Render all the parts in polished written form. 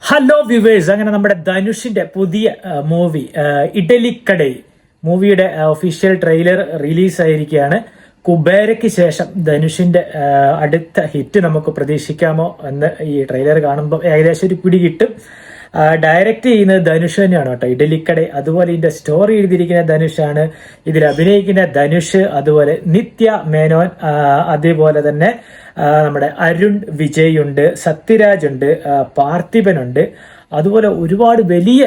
Hello viewers, അങ്ങനെ നമ്മുടെ ധനുഷിന്റെ പുതിയ മൂവി ഇഡലിക്കടൈ മൂവിയുടെ ഒഫീഷ്യൽ ട്രെയിലർ റിലീസായിരിക്കുകയാണ്. കുബേരയ്ക്ക് ശേഷം ധനുഷിന്റെ അടുത്ത ഹിറ്റ് നമുക്ക് പ്രതീക്ഷിക്കാമോ എന്ന് ഈ ട്രെയിലർ കാണുമ്പോൾ ഏകദേശം ഒരു പിടി കിട്ടും. ഡയറക്റ്റ് ചെയ്യുന്നത് ധനുഷ് തന്നെയാണ് കേട്ടോ. ഇഡലിക്കടൈ, അതുപോലെ ഇതിന്റെ സ്റ്റോറി എഴുതിയിരിക്കുന്ന ധനുഷാണ്, ഇതിൽ അഭിനയിക്കുന്ന ധനുഷ്, അതുപോലെ നിത്യ മേനോൻ, അതേപോലെ തന്നെ നമ്മുടെ അരുൺ വിജയ് ഉണ്ട്, സത്യരാജ് ഉണ്ട്, പാർത്ഥിപനുണ്ട്, അതുപോലെ ഒരുപാട് വലിയ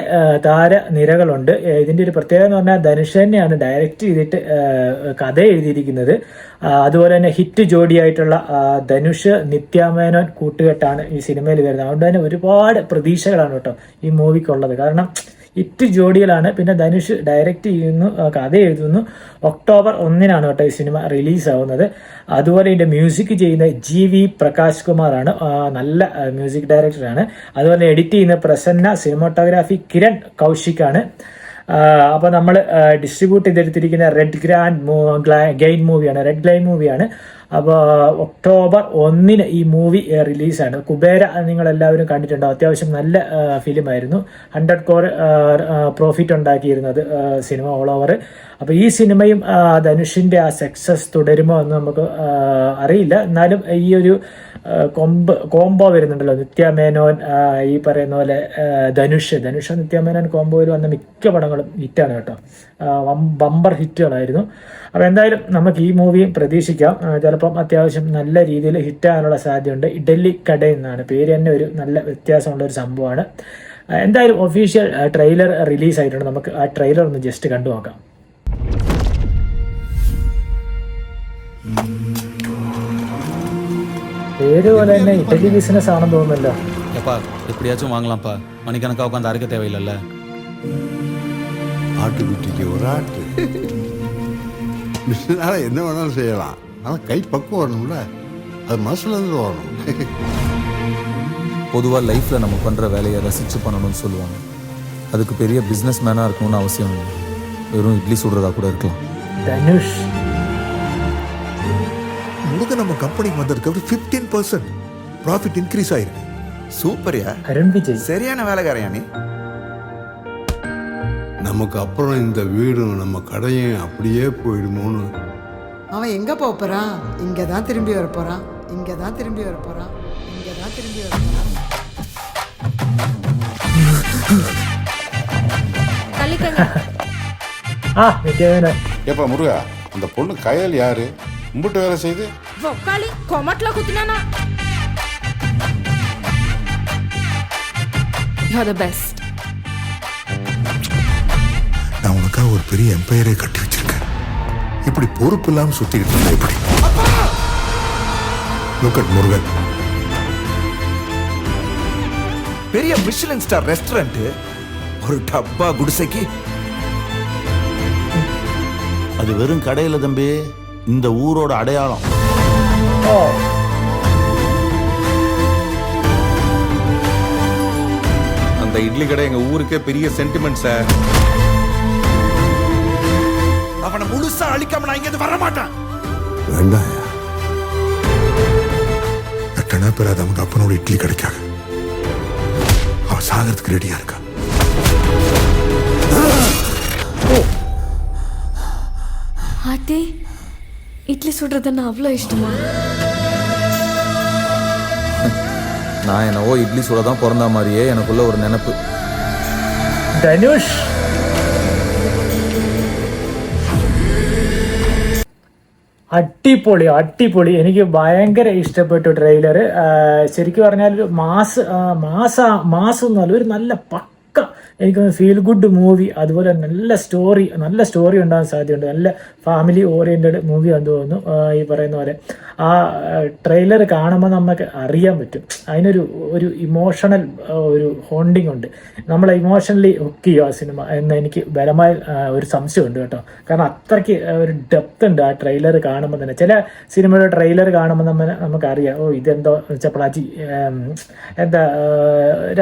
താരനിരകളുണ്ട്. ഇതിന്റെ ഒരു പ്രത്യേകത എന്ന് പറഞ്ഞാൽ ധനുഷ് തന്നെയാണ് ഡയറക്റ്റ് ചെയ്തിട്ട് കഥ എഴുതിയിരിക്കുന്നത്. അതുപോലെ തന്നെ ഹിറ്റ് ജോഡിയായിട്ടുള്ള ധനുഷ് നിത്യാമേനോൻ കൂട്ടുകെട്ടാണ് ഈ സിനിമയിൽ വരുന്നത്. അതുകൊണ്ട് തന്നെ ഒരുപാട് പ്രതീക്ഷകളാണ് കേട്ടോ ഈ മൂവിക്കുള്ളത്. കാരണം ഹിറ്റ് ജോഡികളാണ്. പിന്നെ ധനുഷ് ഡയറക്റ്റ് ചെയ്യുന്നു, കഥ എഴുതുന്നു. ഒക്ടോബർ 1-നാണ് കേട്ടോ ഈ സിനിമ റിലീസാവുന്നത്. അതുപോലെ ഇതിന്റെ മ്യൂസിക് ചെയ്യുന്ന GV പ്രകാശ് കുമാറാണ്, നല്ല മ്യൂസിക് ഡയറക്ടറാണ്. അതുപോലെ എഡിറ്റ് ചെയ്യുന്ന പ്രസന്ന, സിനിമാറ്റോഗ്രാഫി കിരൺ കൗശിക്കാണ്. അപ്പൊ നമ്മൾ ഡിസ്ട്രിബ്യൂട്ട് ചെയ്തെടുത്തിരിക്കുന്ന റെഡ് ഗെയിൻ മൂവിയാണ്. അപ്പോൾ ഒക്ടോബർ 1-ന് ഈ മൂവി റിലീസാണ്. കുബേര നിങ്ങൾ എല്ലാവരും കണ്ടിട്ടുണ്ടോ? അത്യാവശ്യം നല്ല ഫിലിമായിരുന്നു. 100 crore പ്രോഫിറ്റ് ഉണ്ടാക്കിയിരുന്നത് സിനിമ ഓൾ ഓവർ. അപ്പോൾ ഈ സിനിമയും ധനുഷിന്റെ ആ സക്സസ് തുടരുമോ എന്ന് നമുക്ക് അറിയില്ല. എന്നാലും ഈ ഒരു കോംബോ വരുന്നുണ്ടല്ലോ, നിത്യമേനോൻ, ഈ പറയുന്ന പോലെ ധനുഷ് നിത്യമേനോൻ കോംബോയിൽ വന്ന മിക്ക പടങ്ങളും ഹിറ്റാണ് കേട്ടോ. ബമ്പർ ഹിറ്റുകളായിരുന്നു. അപ്പോൾ എന്തായാലും നമുക്ക് ഈ മൂവിയും പ്രതീക്ഷിക്കാം. ചിലപ്പം അത്യാവശ്യം നല്ല രീതിയിൽ ഹിറ്റാകാനുള്ള സാധ്യതയുണ്ട്. ഇഡലിക്കടൈ എന്നാണ് പേര്, തന്നെ ഒരു നല്ല വ്യത്യാസമുള്ള ഒരു സംഭവമാണ്. എന്തായാലും ഒഫീഷ്യൽ ട്രെയിലർ റിലീസ് ആയിട്ടുണ്ട്. നമുക്ക് ആ ട്രെയിലർ ഒന്ന് ജസ്റ്റ് കണ്ടു നോക്കാം. പേര് പോലെ തന്നെ ഇഡലി ബിസിനസ് ആണെന്ന് തോന്നുന്നല്ലോ. எப்படியாச்சும் வாங்கலாம்ப்பா, மணிக்கணக்காக உட்காந்து அரைக்க தேவையில்லைல்ல. ஆட்டுக்குட்டிக்கு ஒரு ஆட்டு பிசினால என்ன வேணாலும் செய்யலாம். ஆனால் கை பக்குவம் வரணும்ல, அது மனசுல இருந்து வரணும். பொதுவாக லைஃப்பில் நம்ம பண்ணுற வேலையை ரசித்து பண்ணணும்னு சொல்லுவாங்க. அதுக்கு பெரிய பிஸ்னஸ் மேனாக இருக்கணும்னு அவசியம் இல்லை. வெறும் இட்லி சுடுறதா கூட இருக்கலாம். தனுஷ் முழுக்க நம்ம கம்பெனிக்கு வந்ததுக்கு அப்புறம் 15% ப்ராஃபிட் இன்க்ரீஸ் ஆயிருக்கு. சூப்பர்யா, அருண் விஜய் சரியான வேலைக்காரையா நீ. நமக்கு அப்புறம் இந்த வீடும் நம்ம கடையும் அப்படியே போயிடுமோன்னு. அவன் எங்க போறான்? இங்க தான் திரும்பி வர போறான். நித்யாமேனோன். ஏப்பா முருகா, அந்த பொண்ணு கயல் யாரு? மும்பிட்டு வேலை செய்து ஒக்காளி கொமட்ல குத்துனானா. You are the best. நான் உனக்காக ஒரு பெரிய எம்பையரே கட்டி வச்சிருக்கேன். இப்படி பொறுப்பு இல்லாம சுத்திக்கிட்டு இருந்தா எப்படி? Look at Murugan. பெரிய மிஷலின் ஸ்டார் ரெஸ்டாரண்ட், ஒரு டப்பா குடிசைக்கு. அது வெறும் கடையில் தம்பி, இந்த ஊரோட அடையாளம். அந்த இட்லி கடை எங்க ஊருக்கே பெரிய சென்டிமெண்ட் சார். அவனை முழுசா அழிக்காம நான் இங்க வர மாட்டேன். வேண்டாம், எட்டனா பேர் நமக்கு அப்பனோட இட்லி கிடைக்காது. அவன் சாகிறதுக்கு ரெடியா இருக்கா. ஆத்தி, இட்லி சுடுறதுன்னா அவ்வளோ இஷ்டமா? நான் என்னவோ இட்லி சுட தான் பிறந்த மாதிரியே எனக்குள்ள ஒரு நினைப்பு. ധനുഷ് അടിപൊളി. എനിക്ക് ഭയങ്കര ഇഷ്ടപ്പെട്ടു ട്രെയിലർ. ശരിക്കും പറഞ്ഞാൽ ഒരു മാസം എന്നല്ല, ഒരു നല്ല പക്ക, എനിക്കൊന്ന് ഫീൽ ഗുഡ് മൂവി. അതുപോലെ നല്ല സ്റ്റോറി ഉണ്ടാകാൻ സാധ്യതയുണ്ട്. നല്ല ഫാമിലി ഓറിയന്റഡ് മൂവി എന്ന് തോന്നുന്നു. ഈ പറയുന്ന പോലെ ആ ട്രെയിലർ കാണുമ്പോൾ നമുക്ക് അറിയാൻ പറ്റും. അതിനൊരു ഇമോഷണൽ ഒരു ഹോണ്ടിങ് ഉണ്ട്. നമ്മളെ ഇമോഷണലി ഹുക്ക് ചെയ്യും ആ സിനിമ എന്ന് എനിക്ക് ബലമായ ഒരു സംശയമുണ്ട് കേട്ടോ. കാരണം അത്രയ്ക്ക് ഒരു ഡെപ്ത് ഉണ്ട് ആ ട്രെയിലർ കാണുമ്പോൾ തന്നെ. ചില സിനിമയുടെ ട്രെയിലർ കാണുമ്പോൾ നമുക്കറിയാം, ഇതെന്തോ ചപ്പളാച്ചി, എന്താ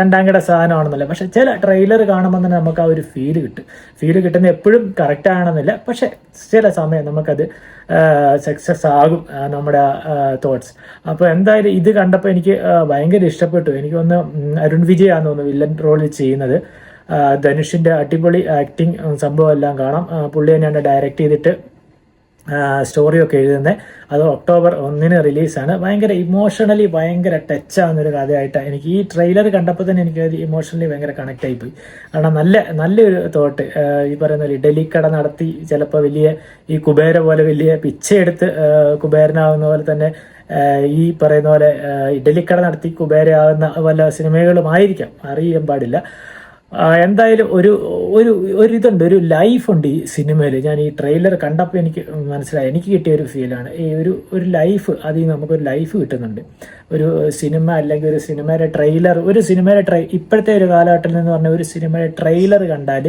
രണ്ടാം കിട സാധനമാണെന്നല്ല. പക്ഷെ ചില ട്രെയിലർ കാണുമ്പോൾ തന്നെ നമുക്ക് ആ ഒരു ഫീല് കിട്ടുന്ന എപ്പോഴും കറക്റ്റ് ആണെന്നില്ല, പക്ഷെ ചില സമയം നമുക്കത് സക്സസ് ആകും നമ്മുടെ തോട്ട്സ്. അപ്പോൾ എന്തായാലും ഇത് കണ്ടപ്പോൾ എനിക്ക് ഭയങ്കര ഇഷ്ടപ്പെട്ടു. എനിക്ക് തോന്നുന്നു അരുൺ വിജയ് ആണെന്ന് തോന്നുന്നു വില്ലൻ റോളിൽ ചെയ്യുന്നത്. ധനുഷിൻ്റെ അടിപൊളി ആക്ടിങ് സംഭവം എല്ലാം കാണാം. പുള്ളി തന്നെയാണ് ഡയറക്റ്റ് ചെയ്തിട്ട് സ്റ്റോറിയൊക്കെ എഴുതുന്നത്. അത് ഒക്ടോബർ 1 റിലീസാണ്. ഭയങ്കര ഇമോഷണലി ഭയങ്കര ടച്ച് ആവുന്നൊരു കഥയായിട്ടാണ് എനിക്ക് ഈ ട്രെയിലർ കണ്ടപ്പോൾ തന്നെ എനിക്ക് ഇമോഷണലി ഭയങ്കര കണക്ട് ആയിപ്പോയി. കാരണം നല്ലൊരു തോട്ട്. ഈ പറയുന്ന പോലെ ഇഡലിക്കട നടത്തി ചിലപ്പോൾ വലിയ ഈ കുബേര പോലെ വലിയ പിച്ചയെടുത്ത് കുബേരനാവുന്ന പോലെ തന്നെ ഈ പറയുന്ന പോലെ ഇഡലിക്കട നടത്തി കുബേരയാവുന്ന വല്ല സിനിമകളുമായിരിക്കാം, അറിയാൻ പാടില്ല. എന്തായാലും ഒരു ഇതുണ്ട്, ഒരു ലൈഫുണ്ട് ഈ സിനിമയിൽ. ഞാൻ ഈ ട്രെയിലർ കണ്ടപ്പോൾ എനിക്ക് മനസ്സിലായി, എനിക്ക് കിട്ടിയ ഒരു ഫീലാണ് ഈ ഒരു ലൈഫ്. അതിൽ നമുക്കൊരു ലൈഫ് കിട്ടുന്നുണ്ട്. ഒരു സിനിമ അല്ലെങ്കിൽ ഒരു സിനിമയുടെ ട്രെയിലർ, ഇപ്പോഴത്തെ ഒരു കാലഘട്ടത്തിൽ നിന്ന് പറഞ്ഞ ഒരു സിനിമയുടെ ട്രെയിലർ കണ്ടാൽ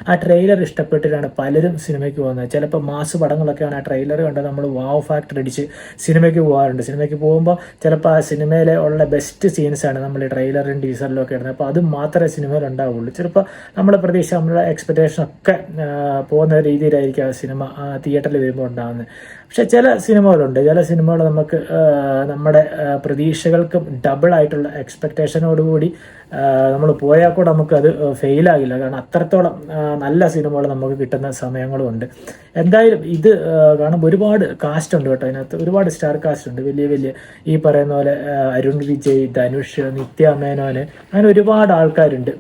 ആ ട്രെയിലർ ഇഷ്ടപ്പെട്ടിട്ടാണ് പലരും സിനിമയ്ക്ക് പോകുന്നത്. ചിലപ്പോൾ മാസ് പടങ്ങളൊക്കെയാണ് ആ ട്രെയിലർ കണ്ടാൽ നമ്മൾ വാവ് ഫാക്ടർ അടിച്ച് സിനിമയ്ക്ക് പോകാറുണ്ട്. സിനിമയ്ക്ക് പോകുമ്പോൾ ചിലപ്പോൾ ആ സിനിമയിലെ ഉള്ള ബെസ്റ്റ് സീൻസാണ് നമ്മൾ ഈ ട്രെയിലറും ടീസറിലും ഒക്കെ ഇടുന്നത്. അപ്പോൾ അത് മാത്രമേ സിനിമയിൽ ഉണ്ടാവുള്ളൂ. ചിലപ്പോൾ നമ്മുടെ പ്രതീക്ഷ, നമ്മുടെ എക്സ്പെക്ടേഷൻ ഒക്കെ പോകുന്ന രീതിയിലായിരിക്കും ആ സിനിമ തിയേറ്ററിൽ വരുമ്പോൾ ഉണ്ടാകുന്നത്. പക്ഷെ ചില സിനിമകളുണ്ട്, നമുക്ക് നമ്മുടെ പ്രതീക്ഷകൾക്കും ഡബിൾ ആയിട്ടുള്ള എക്സ്പെക്ടേഷനോടുകൂടി നമ്മൾ പോയാൽ കൂടെ നമുക്കത് ഫെയിലാകില്ല. കാരണം അത്രത്തോളം നല്ല സിനിമകൾ നമുക്ക് കിട്ടുന്ന സമയങ്ങളുമുണ്ട്. എന്തായാലും ഇത് കാണുമ്പോൾ ഒരുപാട് കാസ്റ്റ് ഉണ്ട് കേട്ടോ. അതിനകത്ത് ഒരുപാട് സ്റ്റാർ കാസ്റ്റ് ഉണ്ട്. വലിയ ഈ പറയുന്ന പോലെ അരുൺ വിജയ്, ധനുഷ്, നിത്യ മേനോൻ, അങ്ങനെ ഒരുപാട് ആൾക്കാരുണ്ട്.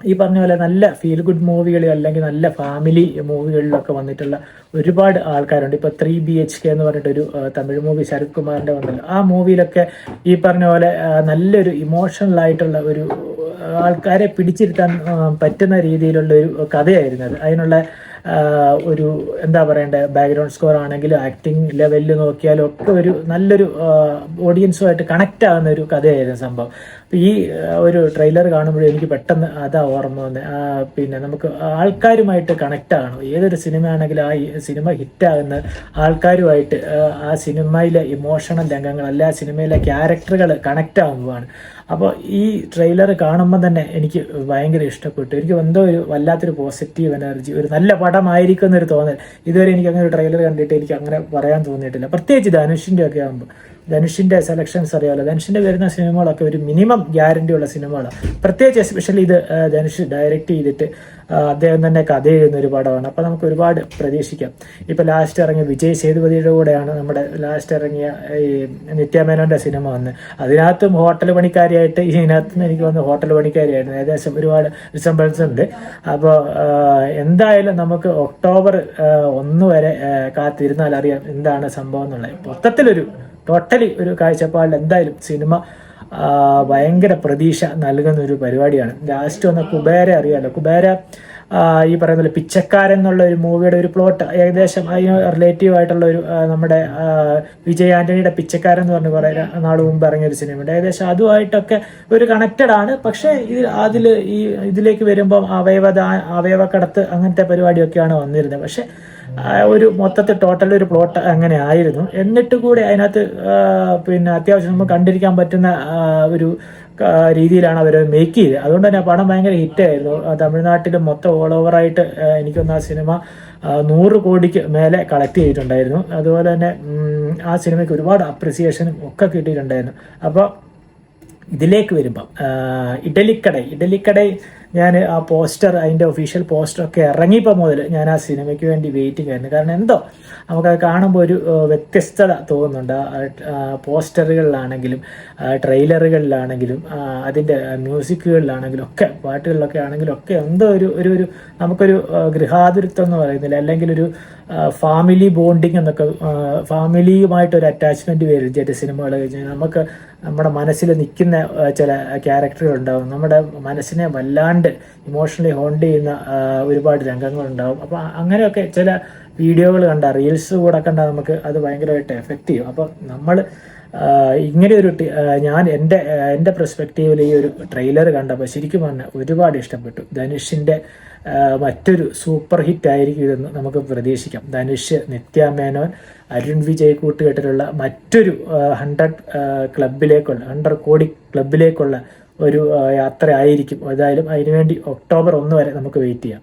ഈ പറഞ്ഞ പോലെ നല്ല ഫീൽ ഗുഡ് മൂവികളിൽ അല്ലെങ്കിൽ നല്ല ഫാമിലി മൂവികളിലൊക്കെ വന്നിട്ടുള്ള ഒരുപാട് ആൾക്കാരുണ്ട്. ഇപ്പോൾ 3 BHK എന്ന് പറഞ്ഞിട്ടൊരു തമിഴ് മൂവി ശരത് കുമാറിൻ്റെ വന്നല്ലോ. ആ മൂവിയിലൊക്കെ ഈ പറഞ്ഞ പോലെ നല്ലൊരു ഇമോഷണൽ ആയിട്ടുള്ള ഒരു ആൾക്കാരെ പിടിച്ചിരുത്താൻ പറ്റുന്ന രീതിയിലുള്ള ഒരു കഥയായിരുന്നു അത്. അതിനുള്ള ഒരു എന്താ പറയണ്ടേ, ബാക്ക്ഗ്രൗണ്ട് സ്കോർ ആണെങ്കിലും ആക്ടിങ് ലെവലിൽ നോക്കിയാലും ഒക്കെ ഒരു നല്ലൊരു ഓഡിയൻസുമായിട്ട് കണക്റ്റ് ആകുന്ന ഒരു കഥയായിരുന്നു സംഭവം. അപ്പോൾ ഈ ഒരു ട്രെയിലർ കാണുമ്പോഴും എനിക്ക് പെട്ടെന്ന് അതാ ഓർമ്മ വന്നത്. പിന്നെ നമുക്ക് ആൾക്കാരുമായിട്ട് കണക്റ്റ് ആകണം. ഏതൊരു സിനിമയാണെങ്കിലും ആ സിനിമ ഹിറ്റാകുന്ന ആൾക്കാരുമായിട്ട് ആ സിനിമയിലെ ഇമോഷണൽ രംഗങ്ങൾ അല്ല ആ സിനിമയിലെ ക്യാരക്ടറുകൾ കണക്റ്റ് ആകുമ്പോഴാണ്. അപ്പോൾ ഈ ട്രെയിലർ കാണുമ്പോൾ തന്നെ എനിക്ക് ഭയങ്കര ഇഷ്ടപ്പെട്ടു. എനിക്ക് എന്തോ ഒരു വല്ലാത്തൊരു പോസിറ്റീവ് എനർജി, ഒരു നല്ല പടമായിരിക്കും എന്നൊരു തോന്നൽ. ഇതുവരെ എനിക്ക് അങ്ങനെ ഒരു ട്രെയിലർ കണ്ടിട്ട് എനിക്ക് അങ്ങനെ പറയാൻ തോന്നിയിട്ടില്ല. പ്രത്യേകിച്ച് ധനുഷിൻ്റെ ഒക്കെ ആകുമ്പോൾ. ധനുഷിൻ്റെ സെലക്ഷൻസ് അറിയാമല്ലോ. ധനുഷിൻ്റെ വരുന്ന സിനിമകളൊക്കെ ഒരു മിനിമം ഗ്യാരണ്ടി ഉള്ള സിനിമകളാണ്. പ്രത്യേകിച്ച് എസ്പെഷ്യലി ഇത് ധനുഷ് ഡയറക്റ്റ് ചെയ്തിട്ട് അദ്ദേഹം തന്നെ കഥ എഴുതുന്ന ഒരു പടമാണ്. അപ്പോൾ നമുക്ക് ഒരുപാട് പ്രതീക്ഷിക്കാം. ഇപ്പോൾ ലാസ്റ്റ് ഇറങ്ങിയ വിജയ് സേതുപതിയുടെ കൂടെയാണ് നമ്മുടെ ലാസ്റ്റ് ഇറങ്ങിയ ഈ നിത്യമേനോൻ്റെ സിനിമ വന്ന്. അതിനകത്തും ഹോട്ടൽ പണിക്കാരിയായിട്ട്, ഇതിനകത്തും എനിക്ക് വന്ന് ഹോട്ടൽ പണിക്കാരിയായിരുന്നു. ഏകദേശം ഒരുപാട് റിസംബിൾസ് ഉണ്ട്. അപ്പോൾ എന്തായാലും നമുക്ക് ഒക്ടോബർ 1 വരെ കാത്തിരുന്നാൽ അറിയാം എന്താണ് സംഭവം എന്നുള്ളത്. മൊത്തത്തിലൊരു ടോട്ടലി ഒരു കാഴ്ചപ്പാടിൽ എന്തായാലും സിനിമ ഭയങ്കര പ്രതീക്ഷ നൽകുന്ന ഒരു പരിപാടിയാണ്. ലാസ്റ്റ് വന്ന കുബേര അറിയാമല്ലോ. കുബേര ഈ പറയുന്ന പിച്ചക്കാരൻ എന്നുള്ള ഒരു മൂവിയുടെ ഒരു പ്ലോട്ട് ഏകദേശം അതിന് റിലേറ്റീവ് ആയിട്ടുള്ള ഒരു നമ്മുടെ വിജയ് ആന്റണിയുടെ പിച്ചക്കാരൻ എന്ന് പറഞ്ഞ് കുറേ നാൾ മുമ്പ് ഇറങ്ങിയൊരു സിനിമയുണ്ട്. ഏകദേശം അതുമായിട്ടൊക്കെ ഒരു കണക്റ്റഡ് ആണ്. പക്ഷേ ഇതിലേക്ക് വരുമ്പം അവയവക്കടത്ത് അങ്ങനത്തെ പരിപാടിയൊക്കെയാണ് വന്നിരുന്നത്. പക്ഷെ ഒരു മൊത്തത്തിൽ ടോട്ടൽ ഒരു പ്ലോട്ട് അങ്ങനെ ആയിരുന്നു. എന്നിട്ട് കൂടെ അതിനകത്ത് പിന്നെ അത്യാവശ്യം നമുക്ക് കണ്ടിരിക്കാൻ പറ്റുന്ന ഒരു രീതിയിലാണ് അവർ മേക്ക് ചെയ്തത്. അതുകൊണ്ട് തന്നെ പടം ഭയങ്കര ഹിറ്റായിരുന്നു. തമിഴ്നാട്ടിൽ മൊത്തം ഓൾ ഓവറായിട്ട് എനിക്കൊന്ന് ആ സിനിമ 100 കോടിക്ക് മേലെ കളക്ട് ചെയ്തിട്ടുണ്ടായിരുന്നു. അതുപോലെ തന്നെ ആ സിനിമയ്ക്ക് ഒരുപാട് അപ്രിസിയേഷനും ഒക്കെ കിട്ടിയിട്ടുണ്ടായിരുന്നു. അപ്പോൾ ഇതിലേക്ക് വരുമ്പം ഇഡലിക്കട ഞാൻ ആ പോസ്റ്റർ, അതിൻ്റെ ഒഫീഷ്യൽ പോസ്റ്ററൊക്കെ ഇറങ്ങിയപ്പോൾ മുതൽ ഞാൻ ആ സിനിമയ്ക്ക് വേണ്ടി വെയിറ്റിംഗ് ആയിരുന്നു. കാരണം എന്തോ നമുക്കത് കാണുമ്പോൾ ഒരു വ്യത്യസ്തത തോന്നുന്നുണ്ട്. പോസ്റ്ററുകളിലാണെങ്കിലും ട്രെയിലറുകളിലാണെങ്കിലും അതിൻ്റെ മ്യൂസിക്കുകളിലാണെങ്കിലും ഒക്കെ പാട്ടുകളിലൊക്കെ ആണെങ്കിലും ഒക്കെ എന്തോ ഒരു നമുക്കൊരു ഗൃഹാതുരത്വം എന്ന് പറയുന്നില്ല, അല്ലെങ്കിൽ ഒരു ഫാമിലി ബോണ്ടിങ് എന്നൊക്കെ, ഫാമിലിയുമായിട്ടൊരു അറ്റാച്ച്മെൻറ്റ് വരും ചില സിനിമകൾ കഴിഞ്ഞാൽ. നമുക്ക് നമ്മുടെ മനസ്സിൽ നിൽക്കുന്ന ചില ക്യാരക്ടറുകൾ ഉണ്ടാകും. നമ്മുടെ മനസ്സിനെ വല്ലാണ്ട് ഇമോഷണലി ഹോണ്ട് ചെയ്യുന്ന ഒരുപാട് രംഗങ്ങളുണ്ടാകും. അപ്പോൾ അങ്ങനെയൊക്കെ ചില വീഡിയോകൾ കണ്ടാൽ, റീൽസ് കൂടെ കണ്ടാൽ നമുക്ക് അത് ഭയങ്കരമായിട്ട് എഫക്റ്റ് ചെയ്യും. അപ്പോൾ നമ്മൾ ഇങ്ങനെയൊരു ഞാൻ എൻ്റെ പെർസ്പെക്റ്റീവിൽ ഈ ഒരു ട്രെയിലർ കണ്ടപ്പോൾ ശരിക്കും പറഞ്ഞാൽ ഒരുപാട് ഇഷ്ടപ്പെട്ടു. ധനുഷിൻ്റെ മറ്റൊരു സൂപ്പർ ഹിറ്റ് ആയിരിക്കും ഇതെന്ന് നമുക്ക് പ്രതീക്ഷിക്കാം. ധനുഷ്, നിത്യ മേനോൻ, അരുൺ വിജയ് കൂട്ടുകെട്ടിലുള്ള മറ്റൊരു 100 കോടി ക്ലബിലേക്കുള്ള ഒരു യാത്ര ആയിരിക്കും. ഏതായാലും അതിനുവേണ്ടി ഒക്ടോബർ 1 വരെ നമുക്ക് വെയിറ്റ് ചെയ്യാം.